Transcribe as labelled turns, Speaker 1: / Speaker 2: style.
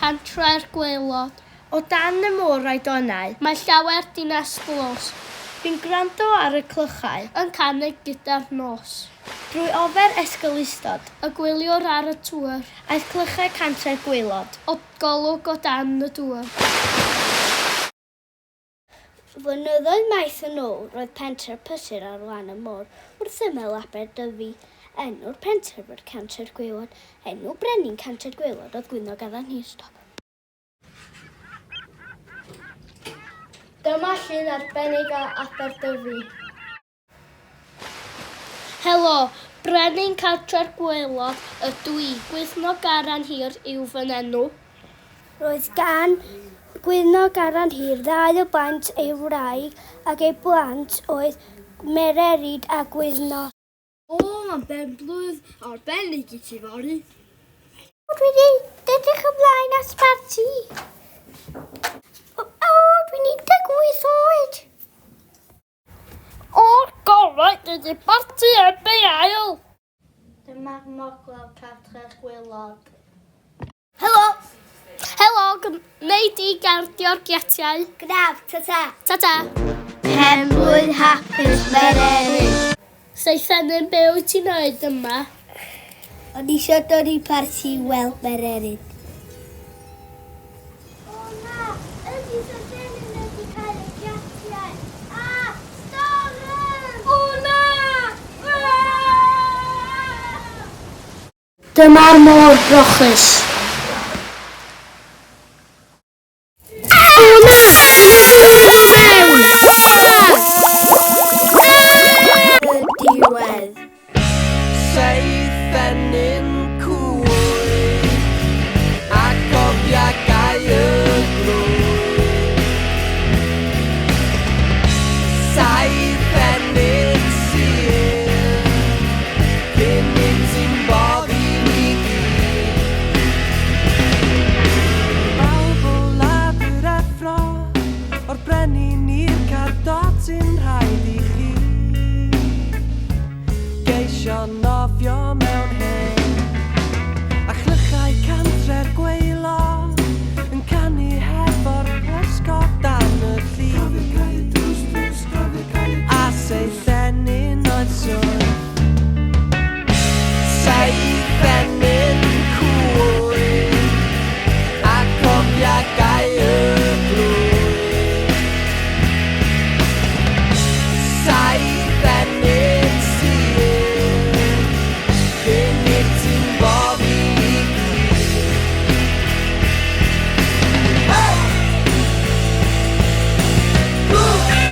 Speaker 1: Cantre'r Gwaelod.
Speaker 2: O dan y môr a'i donau,
Speaker 1: Mae llawer dinas glos
Speaker 2: fi'n gwrando ar y clychau,
Speaker 1: yn canu gyda'r nos.
Speaker 2: drwy ofer Ysgol Ysbyty,
Speaker 1: Y gwyliwr ar y tŵr,
Speaker 2: aeth clychau Cantre'r Gwaelod.
Speaker 1: o golwg o dan y dŵr.
Speaker 3: Flynyddoedd maith yn ôl, roedd pentref prysur ar lan y môr wrth ymyl Aberdyfi. Enw'r pentref oedd Cantre'r Gwaelod. Enw brenin Cantre'r Gwaelod oedd Gwynog Addan Hirdop.
Speaker 1: Dyma llun arbennig o Aberdyfi. Helo, brenin Cantre'r Gwaelod ydw i. Gwynog Addan Hir yw fy enw.
Speaker 3: Roedd gan Gwynog Addan Hir ddau o blant ei wraig ac ei blant oedd Mererid a Gwyno.
Speaker 1: O, mae'n benblwydd arbennig I ti fori.
Speaker 3: Dwi edrych ymlaen at barti. Dwi'n 18 oed.
Speaker 1: O'r gorau, dydy barti ebau ail.
Speaker 3: Dyma'r moglaw Cantre'r Gwaelod.
Speaker 1: Helo! Helo, gwneud I gardio'r giatiau.
Speaker 3: Gnaf, ta-ta.
Speaker 1: Ta-ta.
Speaker 3: Penblwydd hapus Mererid.
Speaker 1: Seithenyn be wyt ti'n oed yma?
Speaker 3: O'n eisiau dod I parti weld Mererid. O na, ydy Seithenyn wedi cael ei giatiau. A, storm! O na!
Speaker 1: Dyma'r môr brochus.
Speaker 3: Diwedd.
Speaker 4: Seithenyn